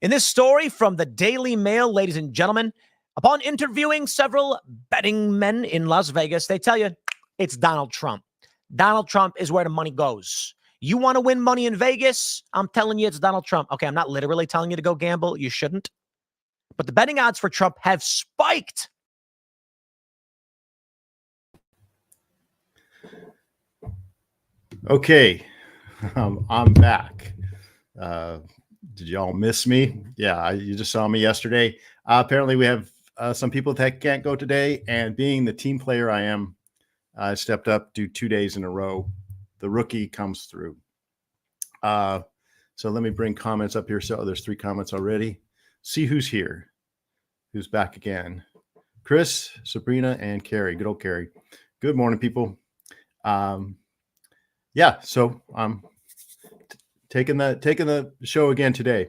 In this story from the Daily Mail, ladies and gentlemen, upon interviewing several betting men in Las Vegas, they tell you it's Donald Trump. Donald Trump is where the money goes. You want to win money in Vegas? I'm telling you it's Donald Trump. Okay, I'm not literally telling you to go gamble. You shouldn't. But the betting odds for Trump have spiked. Okay, I'm back. Did y'all miss me? Yeah, you just saw me yesterday. Apparently, we have some people that can't go today, and being the team player I am, I stepped up, do 2 days in a row. The rookie comes through. So let me bring comments up here. So there's 3 comments already. See who's here, who's back again. Chris, Sabrina, and Carrie. Good old Carrie. Good morning, people. Yeah, so I'm taking the show again today,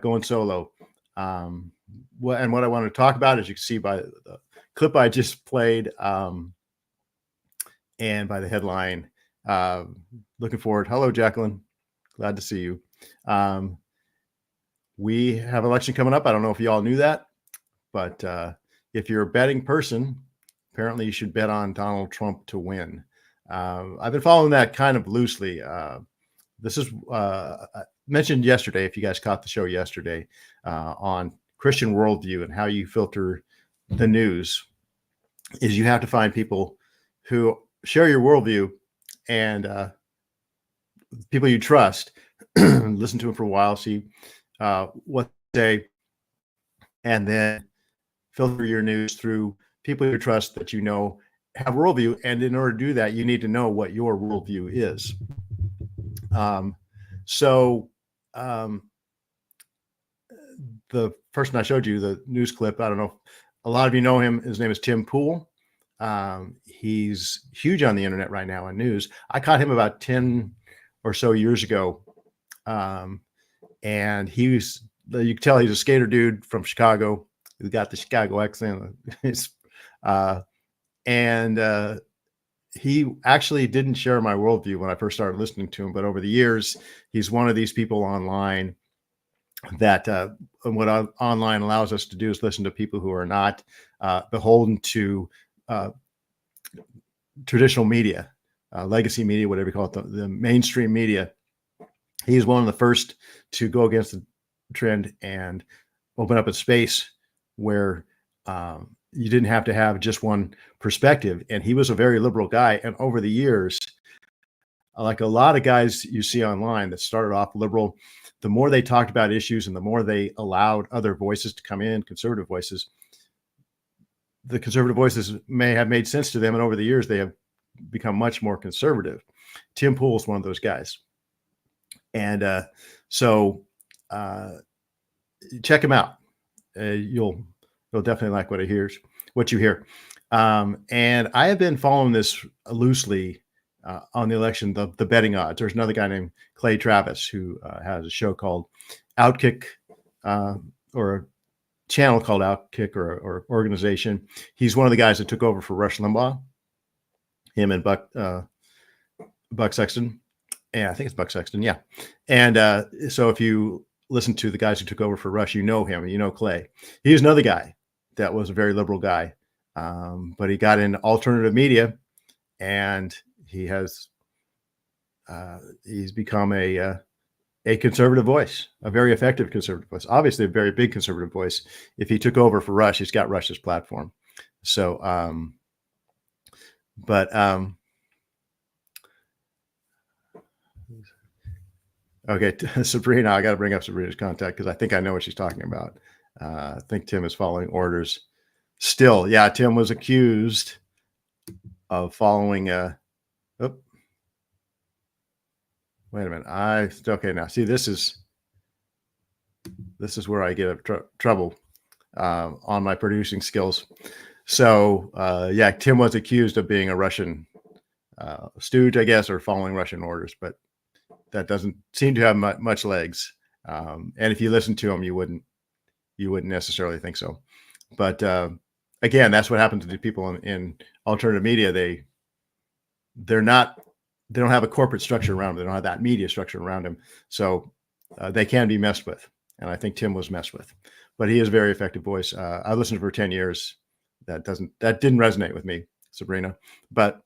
going solo. What I want to talk about, as you can see by the clip I just played, and by the headline, looking forward. Hello, Jacqueline. Glad to see you. We have election coming up. I don't know if you all knew that, but if you're a betting person, apparently you should bet on Donald Trump to win. I've been following that kind of loosely. This is I mentioned yesterday, if you guys caught the show yesterday, on Christian worldview and how you filter the news, is you have to find people who share your worldview and people you trust. Listen to them for a while, see what they say, and then filter your news through people you trust that you know have worldview. And in order to do that, you need to know what your worldview is. The person I showed you, the news clip, I don't know if a lot of you know him. His name is Tim Pool. He's huge on the internet right now in news. I caught him about 10 or so years ago. And you can tell he's a skater dude from Chicago. He's got the Chicago accent. He actually didn't share my worldview when I first started listening to him, but over the years, he's one of these people online that what online allows us to do is listen to people who are not beholden to traditional media, legacy media, whatever you call it, the mainstream media. He's one of the first to go against the trend and open up a space where you didn't have to have just one perspective. And he was a very liberal guy. And over the years, like a lot of guys you see online that started off liberal, the more they talked about issues and the more they allowed other voices to come in, conservative voices, the conservative voices may have made sense to them. And over the years, they have become much more conservative. Tim Pool is one of those guys. And so check him out. You'll definitely like what you hear. And I have been following this loosely on the election, the betting odds. There's another guy named Clay Travis who has a show called Outkick, or a channel called Outkick, or organization. He's one of the guys that took over for Rush Limbaugh, him and Buck Sexton. Yeah, I think it's Buck Sexton. Yeah. And so if you listen to the guys who took over for Rush, you know him, you know Clay. He's another guy that was a very liberal guy, but he got into alternative media, and he's become a conservative voice, a very effective conservative voice, obviously a very big conservative voice. If he took over for Rush, he's got Rush's platform. So, okay, Sabrina, I got to bring up Sabrina's contact because I think I know what she's talking about. I think Tim is following orders still. Yeah, Tim was accused of following. Wait a minute. Okay, now see, this is where I get trouble on my producing skills. So yeah, Tim was accused of being a Russian stooge, I guess, or following Russian orders, but that doesn't seem to have much legs. And if you listen to him, you wouldn't necessarily think so. But again, that's what happens to the people in alternative media. They don't have a corporate structure around them. They don't have that media structure around them. So they can be messed with. and I think Tim was messed with. But he is a very effective voice. I listened for 10 years. That didn't resonate with me, Sabrina. But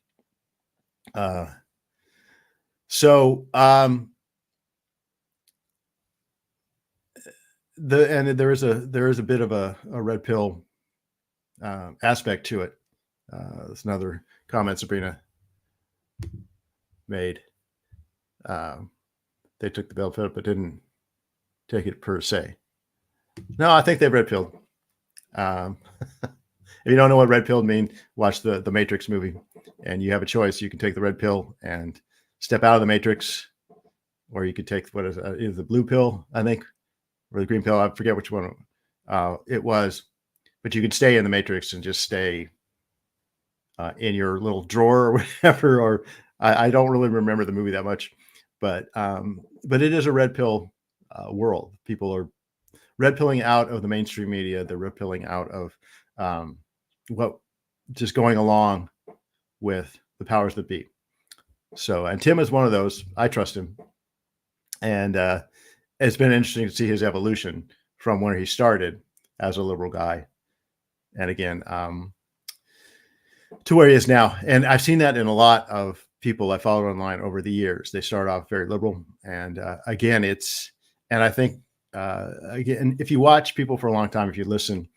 so there is a bit of a red pill aspect to it. That's another comment Sabrina made. They took the red pill, but didn't take it per se. No, I think they've red pilled. If you don't know what red pill mean, watch the Matrix movie, and you have a choice. You can take the red pill and step out of the Matrix, or you could take what is either the blue pill, I think, or the green pill. I forget which one it was, but you could stay in the Matrix and just stay in your little drawer or whatever. Or I don't really remember the movie that much, but it is a red pill world. People are red pilling out of the mainstream media. They're red pilling out of what just going along with the powers that be. So, and Tim is one of those. I trust him, and it's been interesting to see his evolution from where he started as a liberal guy, and again to where he is now. And I've seen that in a lot of people I follow online over the years. They start off very liberal, and again, I think again, if you watch people for a long time, if you listen,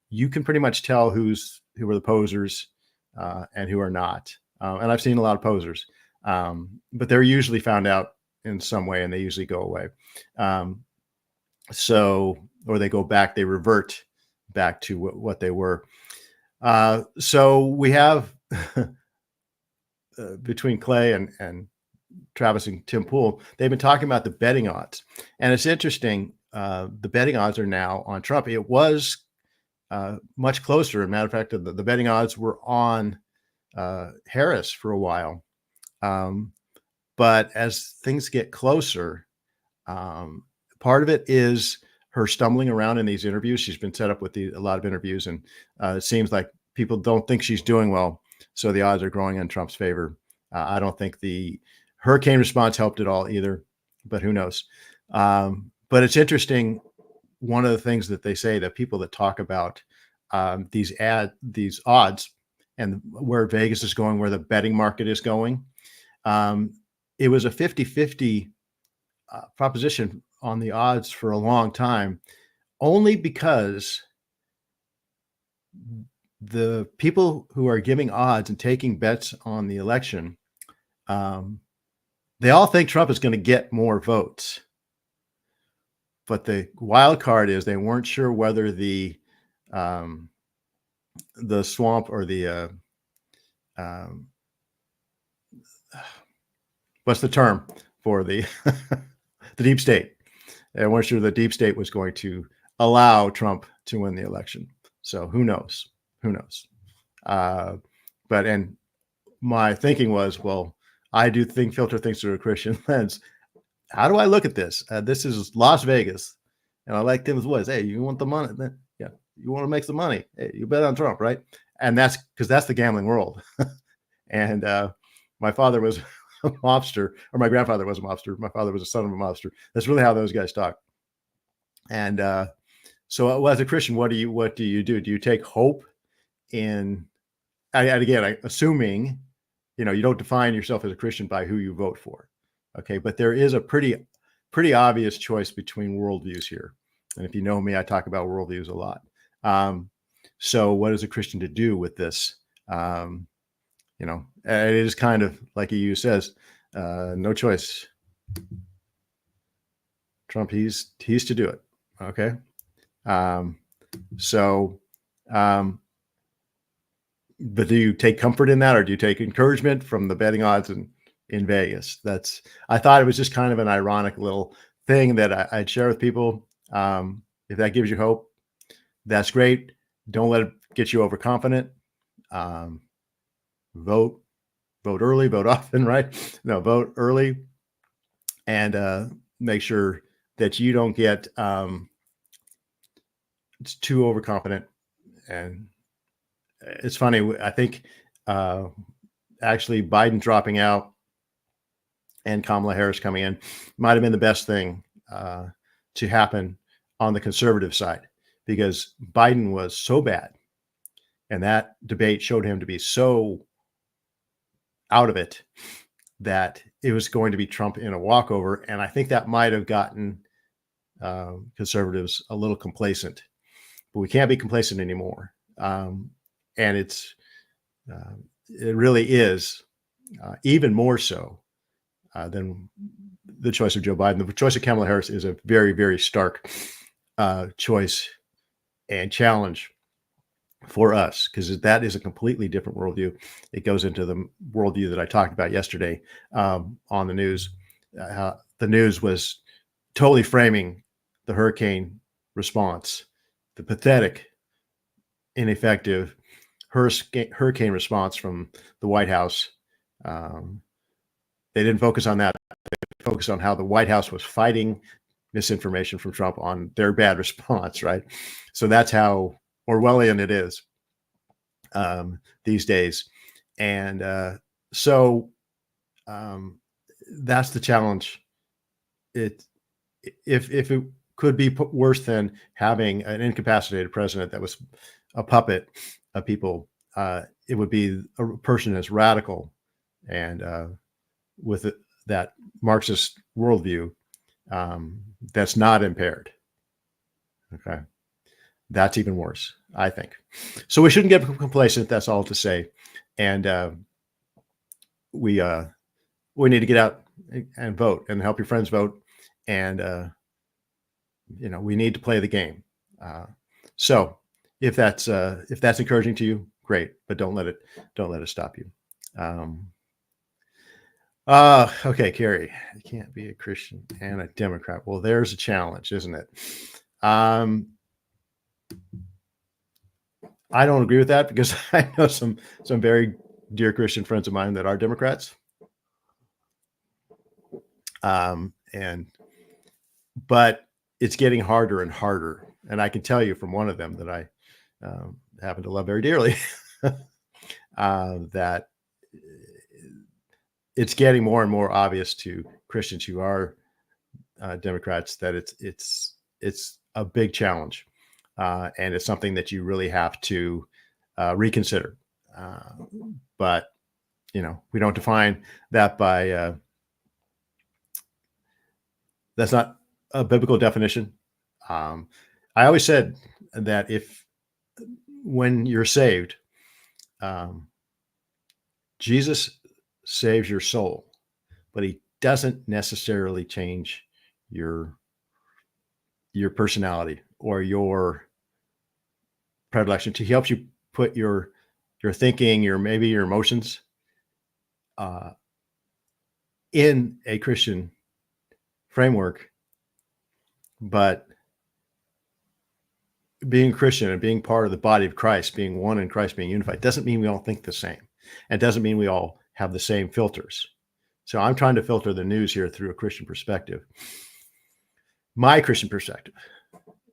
you can pretty much tell who are the posers and who are not. And I've seen a lot of posers, but they're usually found out in some way, and they usually go away. Or they go back, they revert back to what they were. So we have between Clay and Travis and Tim Pool, they've been talking about the betting odds, and it's interesting. The betting odds are now on Trump. It was much closer. As a matter of fact, the betting odds were on Harris for a while. But as things get closer, part of it is her stumbling around in these interviews. She's been set up with a lot of interviews, and it seems like people don't think she's doing well. So the odds are growing in Trump's favor. I don't think the hurricane response helped at all either, but who knows? But it's interesting. One of the things that they say, that people that talk about these odds and where Vegas is going, where the betting market is going, it was a 50-50 proposition on the odds for a long time, only because the people who are giving odds and taking bets on the election, they all think Trump is going to get more votes. But the wild card is they weren't sure whether the swamp or the what's the term for the the deep state. They weren't sure the deep state was going to allow Trump to win the election. So who knows? Who knows? And my thinking was, well, I do think filter things through a Christian lens. How do I look at this? This is Las Vegas, and I like Tim's voice. Hey, you want the money? Yeah, you want to make some money? Hey, you bet on Trump, right? And that's because that's the gambling world. And my father was a mobster, or my grandfather was a mobster. My father was a son of a mobster. That's really how those guys talk. And so, as a Christian, what do you do? Do you take hope in? And again, assuming you don't define yourself as a Christian by who you vote for. Okay, but there is a pretty obvious choice between worldviews here. And if you know me, I talk about worldviews a lot. So what is a Christian to do with this? It is kind of like EU says, no choice. Trump, he's to do it. Okay. But do you take comfort in that, or do you take encouragement from the betting odds in Vegas? I thought it was just kind of an ironic little thing that I'd share with people. If that gives you hope, that's great. Don't let it get you overconfident. Vote early, vote often, right? No, vote early, and make sure that you don't get it's too overconfident. And it's funny. I think actually Biden dropping out and Kamala Harris coming in might have been the best thing to happen on the conservative side, because Biden was so bad, and that debate showed him to be so out of it that it was going to be Trump in a walkover. And I think that might have gotten conservatives a little complacent, but we can't be complacent anymore. And it really is even more so than the choice of Joe Biden. The choice of Kamala Harris is a very, very stark choice and challenge for us, because that is a completely different worldview. It goes into the worldview that I talked about yesterday on the news. The news was totally framing the hurricane response, the pathetic, ineffective hurricane response from the White House. They didn't focus on that. They focused on how the White House was fighting misinformation from Trump on their bad response, right? So that's how Orwellian it is these days. And so that's the challenge. If it could be worse than having an incapacitated president that was a puppet of people, it would be a person as radical and with that Marxist worldview that's not impaired. Okay. That's even worse, I think. So we shouldn't get complacent. That's all to say. And we need to get out and vote and help your friends vote. And we need to play the game. So if that's encouraging to you, great. But don't let it stop you. Okay, Carrie, you can't be a Christian and a Democrat. Well, there's a challenge, isn't it? I don't agree with that, because I know some very dear Christian friends of mine that are Democrats. But it's getting harder and harder. And I can tell you from one of them that I happen to love very dearly, that it's getting more and more obvious to Christians who are Democrats that it's a big challenge. And it's something that you really have to reconsider. But, we don't define that by, that's not a biblical definition. I always said that when you're saved, Jesus saves your soul, but he doesn't necessarily change your personality or your predilection. He helps you put your thinking, maybe your emotions in a Christian framework. But being Christian and being part of the body of Christ, being one in Christ, being unified, doesn't mean we all think the same. And doesn't mean we all have the same filters. So I'm trying to filter the news here through a Christian perspective, my Christian perspective,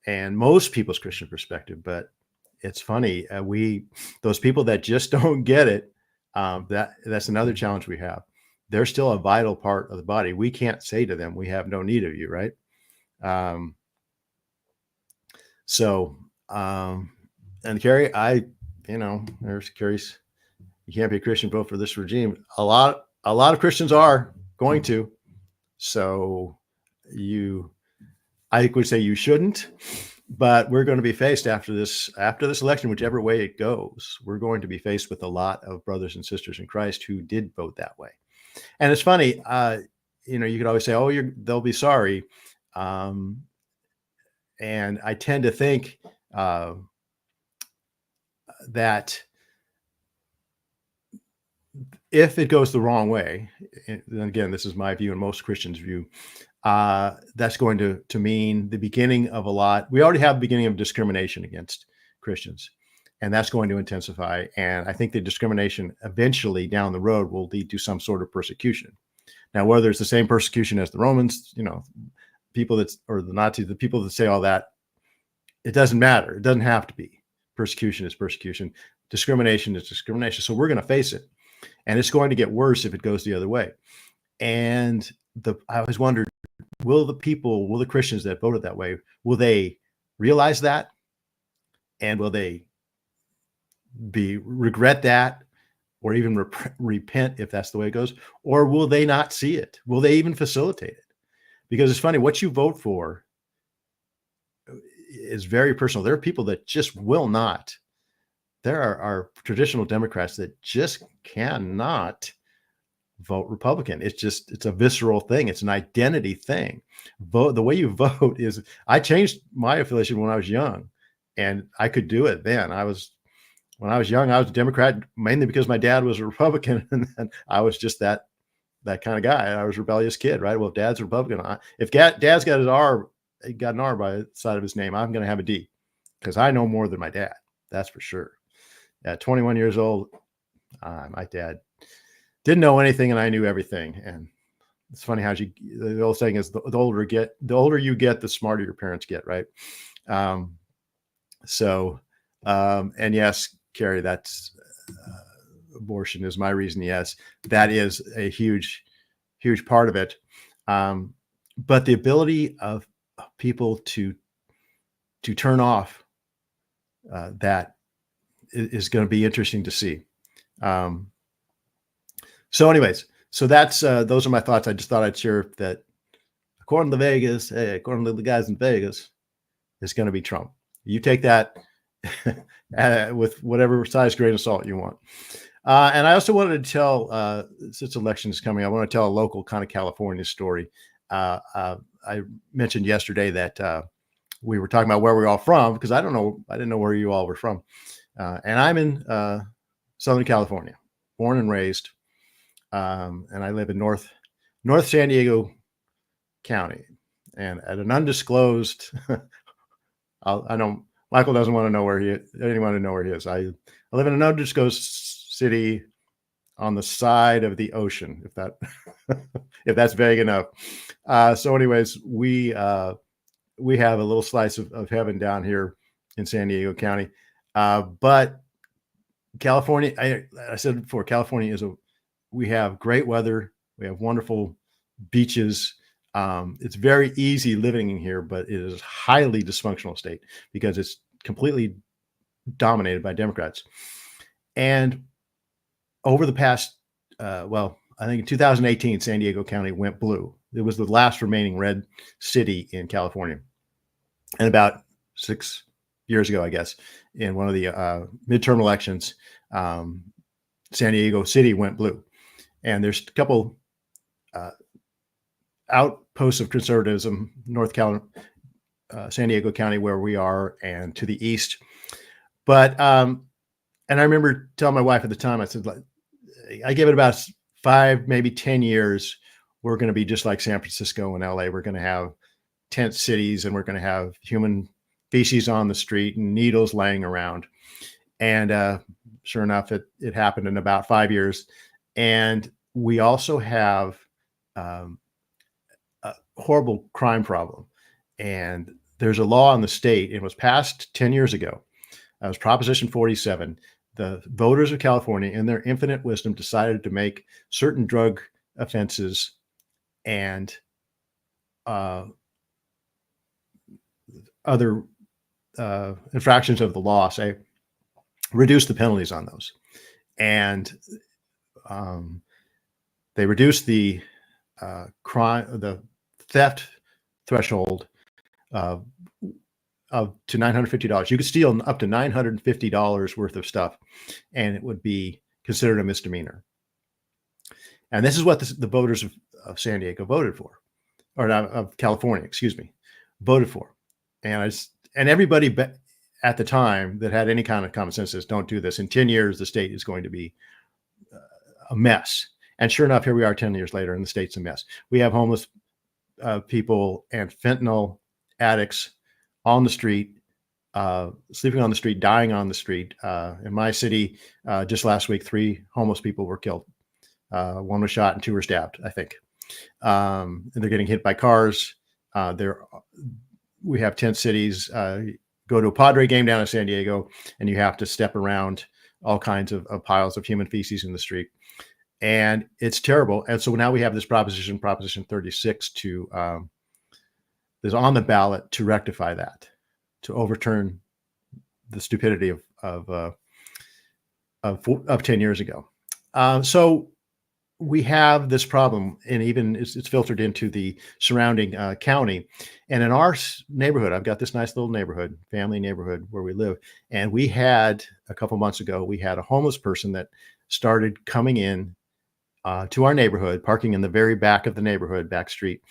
and most people's Christian perspective. But it's funny, those people that just don't get it, that's another challenge we have. They're still a vital part of the body. We can't say to them, we have no need of you, right? And Carrie, there's Carrie's, you can't be a Christian, vote for this regime. A lot of Christians are going to. So I would say you shouldn't, but we're going to be faced after this election, whichever way it goes, we're going to be faced with a lot of brothers and sisters in Christ who did vote that way. And it's funny, you could always say, oh, they'll be sorry. And I tend to think that if it goes the wrong way, and again, this is my view and most Christians' view, that's going to mean the beginning of a lot. We already have the beginning of discrimination against Christians, and that's going to intensify. And I think the discrimination eventually down the road will lead to some sort of persecution. Now, whether it's the same persecution as the Romans, people or the Nazis, the people that say all that, it doesn't matter. It doesn't have to be. Persecution is persecution. Discrimination is discrimination. So we're going to face it. And it's going to get worse if it goes the other way. And I always wondered, will the Christians that voted that way, will they realize that? And will they regret that, or even repent if that's the way it goes? Or will they not see it? Will they even facilitate it? Because it's funny, what you vote for is very personal. There are people that just will not. There are traditional Democrats that just cannot vote Republican. It's a visceral thing. It's an identity thing. The way you vote is, I changed my affiliation when I was young, and I could do it then. When I was young, I was a Democrat mainly because my dad was a Republican, and then I was just that kind of guy. I was a rebellious kid, right? Well, if dad's a Republican, if dad's got an R by the side of his name, I'm going to have a D, because I know more than my dad. That's for sure. At 21 years old, my dad didn't know anything, and I knew everything. And it's funny how the old saying is, the older you get, the smarter your parents get, right? And yes, Carrie, that's abortion is my reason. Yes, that is a huge part of it. But the ability of people to turn off that is going to be interesting to see. So anyways, that's those are my thoughts. I just thought I'd share that according to Vegas, according to the guys in Vegas, it's going to be Trump. You take that with whatever size grain of salt you want. And I also wanted to tell, since election is coming, I want to tell a local kind of California story. I mentioned yesterday that we were talking about where we're all from, because I didn't know where you all were from. And I'm in Southern California, born and raised. And I live in North San Diego County, and at an undisclosed, I know Michael doesn't want to know where anyone to know where he is. I live in an undisclosed city on the side of the ocean, if that's vague enough. So anyways, we have a little slice of heaven down here in San Diego County. But California, I said before, California we have great weather. We have wonderful beaches. It's very easy living in here, but it is a highly dysfunctional state because it's completely dominated by Democrats. And over the past, I think in 2018, San Diego County went blue. It was the last remaining red city in California. And about 6 years ago, I guess, in one of the midterm elections, San Diego City went blue. And there's a couple outposts of conservatism, San Diego County, where we are, and to the east. But and I remember telling my wife at the time, I said, I give it about 5, maybe 10 years, we're going to be just like San Francisco and LA. We're going to have tent cities, and we're going to have human feces on the street and needles laying around. And sure enough, it happened in about 5 years. And we also have a horrible crime problem. And there's a law in the state. It was passed 10 years ago. It was Proposition 47. The voters of California, in their infinite wisdom, decided to make certain drug offenses and other infractions of the law, reduce the penalties on those. And they reduced the the theft threshold to $950. You could steal up to $950 worth of stuff, and it would be considered a misdemeanor. And this is what the voters of San Diego voted for, or of California, voted for. And everybody at the time that had any kind of common sense says, don't do this. In 10 years, the state is going to be a mess. And sure enough, here we are 10 years later, and the state's a mess. We have homeless people and fentanyl addicts on the street, sleeping on the street, dying on the street. In my city, just last week, 3 homeless people were killed. 1 was shot and 2 were stabbed, I think. And they're getting hit by cars. We have tent cities. Go to a Padre game down in San Diego, and you have to step around all kinds of piles of human feces in the street. And it's terrible. And so now we have this Proposition 36 to is on the ballot to rectify that, to overturn the stupidity of 10 years ago. So we have this problem, and even it's filtered into the surrounding county. And in our neighborhood, I've got this nice little neighborhood, family neighborhood where we live. And we had a couple months ago, we had a homeless person that started coming in to our neighborhood, parking in the very back of the neighborhood, back street,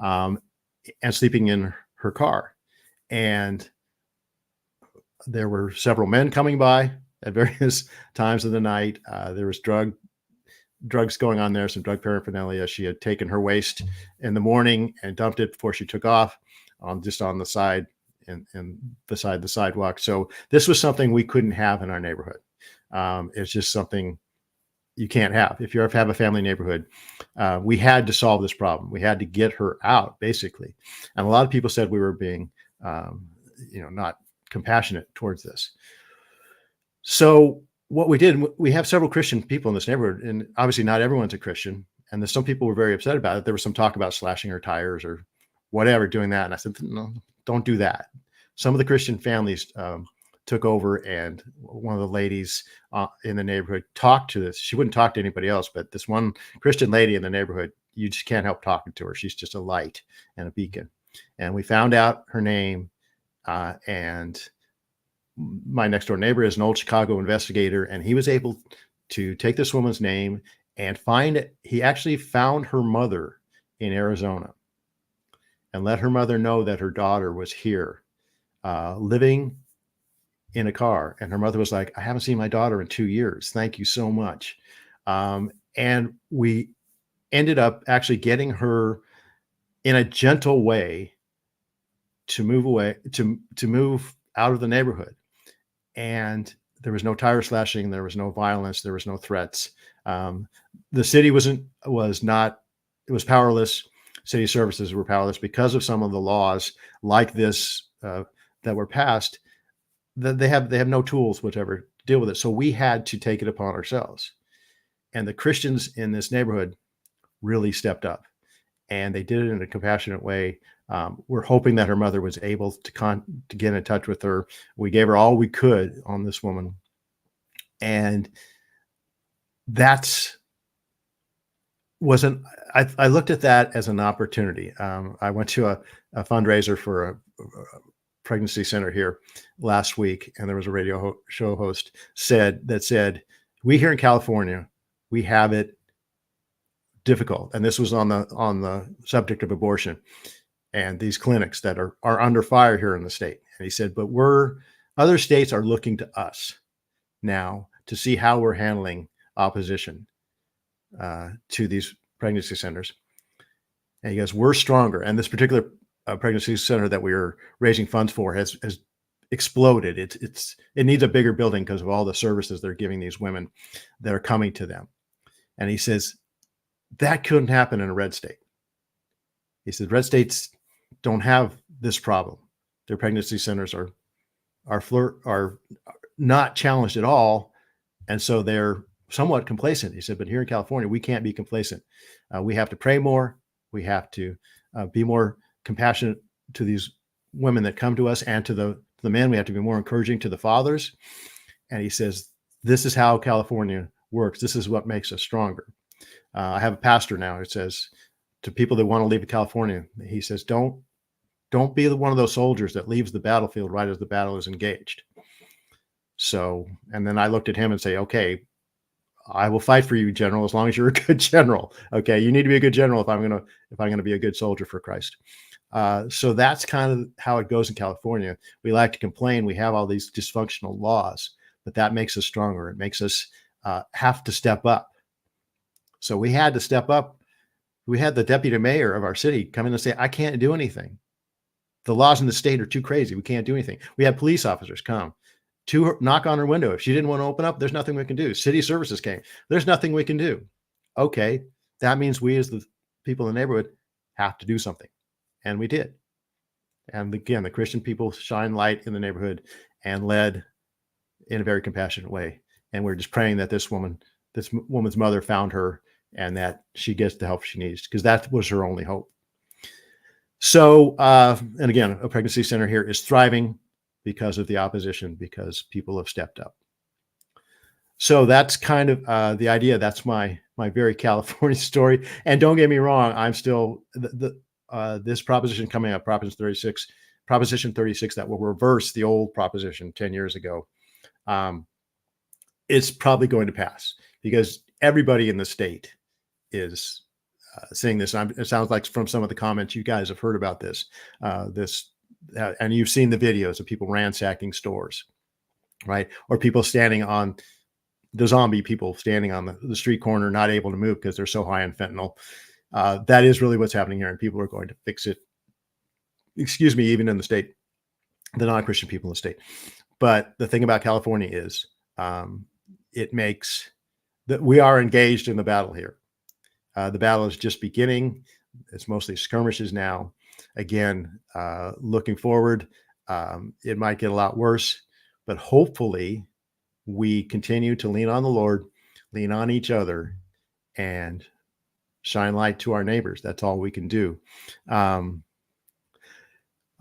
and sleeping in her car. And there were several men coming by at various times of the night. There was drugs going on there, some drug paraphernalia. She had taken her waste in the morning and dumped it before she took off, just on the side and beside the sidewalk. So this was something we couldn't have in our neighborhood. It's just something you can't have if you have a family neighborhood. We had to solve this problem. We had to get her out, basically. And a lot of people said we were being, not compassionate towards this. So what we did, we have several Christian people in this neighborhood, and obviously not everyone's a Christian. And some people were very upset about it. There was some talk about slashing her tires or whatever, doing that. And I said, no, don't do that. Some of the Christian families took over, and one of the ladies in the neighborhood talked to this. She wouldn't talk to anybody else, but this one Christian lady in the neighborhood, you just can't help talking to her. She's just a light and a beacon. And we found out her name, and my next door neighbor is an old Chicago investigator, and he was able to take this woman's name and he actually found her mother in Arizona and let her mother know that her daughter was here, living in a car. And her mother was like, I haven't seen my daughter in 2 years. Thank you so much. And we ended up actually getting her in a gentle way to move out of the neighborhood. And there was no tire slashing. There was no violence. There was no threats. The city was powerless. City services were powerless because of some of the laws like this that were passed. That they have no tools whatever to deal with it. So we had to take it upon ourselves. And the Christians in this neighborhood really stepped up, and they did it in a compassionate way. We're hoping that her mother was able to get in touch with her. We gave her all we could on this woman. And I looked at that as an opportunity. I went to a fundraiser for a pregnancy center here last week, and there was a radio show host said, we here in California, we have it difficult. And this was on the subject of abortion and these clinics that are under fire here in the state. And he said, but other states are looking to us now to see how we're handling opposition to these pregnancy centers. And he goes, we're stronger. And this particular pregnancy center that we are raising funds for has exploded. It needs a bigger building because of all the services they're giving these women that are coming to them. And he says, that couldn't happen in a red state. He said, red states don't have this problem. Their pregnancy centers are not challenged at all. And so they're somewhat complacent. He said, but here in California, we can't be complacent. We have to pray more. We have to be more compassionate to these women that come to us, and to the men. We have to be more encouraging to the fathers. And he says, this is how California works. This is what makes us stronger. I have a pastor now who says to people that want to leave California, he says, don't be one of those soldiers that leaves the battlefield right as the battle is engaged. So, and then I looked at him and say, okay, I will fight for you, general, as long as you're a good general. Okay. You need to be a good general if I'm going to be a good soldier for Christ. So that's kind of how it goes in California. We like to complain. We have all these dysfunctional laws, but that makes us stronger. It makes us have to step up. So we had to step up. We had the deputy mayor of our city come in and say, I can't do anything. The laws in the state are too crazy. We can't do anything. We had police officers come to knock on her window. If she didn't want to open up, there's nothing we can do. City services came. There's nothing we can do. Okay. That means we as the people in the neighborhood have to do something. And we did. And again, the Christian people shine light in the neighborhood and led in a very compassionate way. And we're just praying that this woman's mother found her and that she gets the help she needs, because that was her only hope. So, and again, a pregnancy center here is thriving because of the opposition, because people have stepped up. So that's kind of the idea. That's my very California story. And don't get me wrong, I'm still this proposition coming up, Proposition 36, that will reverse the old proposition 10 years ago. It's probably going to pass because everybody in the state is saying this. It sounds like from some of the comments you guys have heard about this, and you've seen the videos of people ransacking stores, right? Or people standing on the zombie people standing on the street corner, not able to move because they're so high on fentanyl. That is really what's happening here, and people are going to fix it. Excuse me, even in the state, the non-Christian people in the state. But the thing about California is it makes that we are engaged in the battle here. The battle is just beginning. It's mostly skirmishes now. Again, looking forward, it might get a lot worse, but hopefully we continue to lean on the Lord, lean on each other, and shine light to our neighbors. That's all we can do.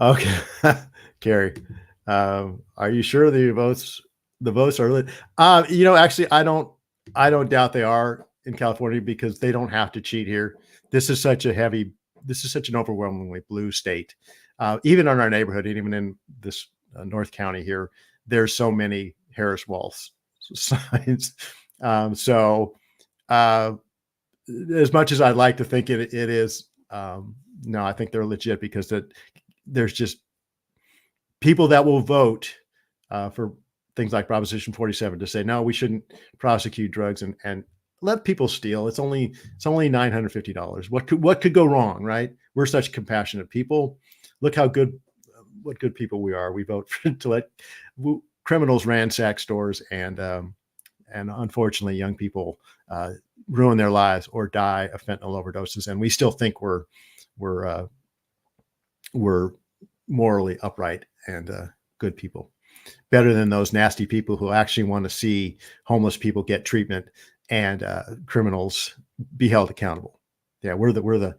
Okay, Carrie, are you sure the votes are lit? Actually, I don't doubt they are in California because they don't have to cheat here. This is such an overwhelmingly blue state. Even in our neighborhood, even in this North County here, there's so many Harris Walls signs. So as much as I'd like to think it is, no, I think they're legit because there's just people that will vote for things like Proposition 47 to say, no, we shouldn't prosecute drugs and let people steal. It's only $950. What could go wrong, right? We're such compassionate people. Look what good people we are. We vote to let criminals ransack stores and unfortunately young people ruin their lives or die of fentanyl overdoses. And we still think we're morally upright and good people, better than those nasty people who actually want to see homeless people get treatment and criminals be held accountable. Yeah, we're the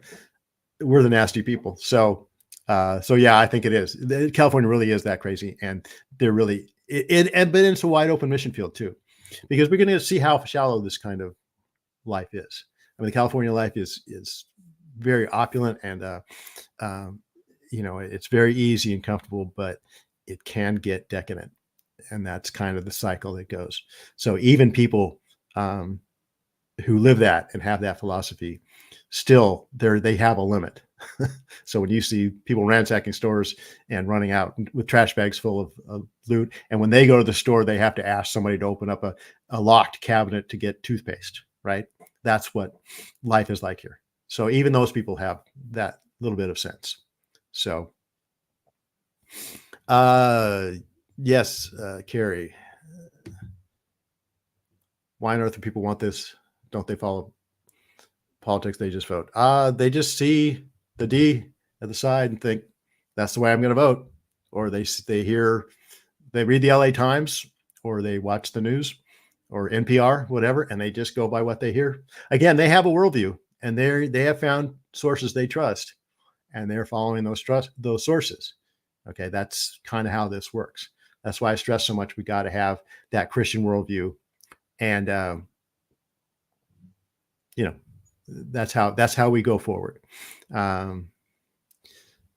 nasty people. So yeah, I think it is. California really is that crazy, and they're really but it's a wide open mission field too, because we're going to see how shallow this kind of life is. I mean, the California life is very opulent and it's very easy and comfortable, but it can get decadent, and that's kind of the cycle that goes. So even people who live that and have that philosophy, still they have a limit. So when you see people ransacking stores and running out with trash bags full of loot, and when they go to the store, they have to ask somebody to open up a locked cabinet to get toothpaste, right? That's what life is like here. So even those people have that little bit of sense. So, yes, Carrie, why on earth do people want this? Don't they follow politics? They just vote. They just see the D at the side and think that's the way I'm going to vote. Or they read the LA Times, or they watch the news or NPR, whatever, and they just go by what they hear. Again, they have a worldview, and they have found sources they trust, and they're following those sources. Okay, that's kind of how this works. That's why I stress so much. We got to have that Christian worldview, and that's how we go forward.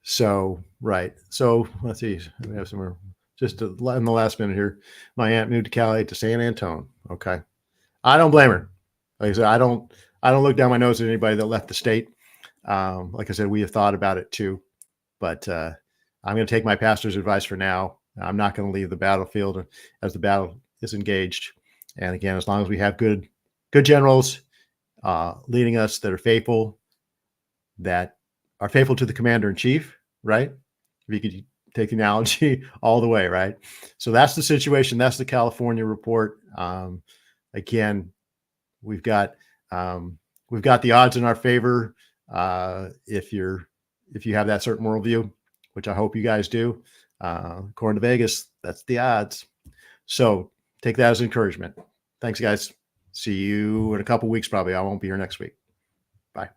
So right. So let's see. We have some more. Just in the last minute here. My aunt moved to Cali to San Antonio. Okay, I don't blame her. Like I said, I don't look down my nose at anybody that left the state. Like I said, we have thought about it too, but I'm going to take my pastor's advice for now. I'm not going to leave the battlefield as the battle is engaged. And again, as long as we have good generals leading us that are faithful to the commander in chief, right? If you could take the analogy all the way, right? So that's the situation. That's the California report. Again, we've got the odds in our favor. If you have that certain worldview, which I hope you guys do, according to Vegas, that's the odds. So take that as encouragement. Thanks, guys. See you in a couple weeks, probably. I won't be here next week. Bye.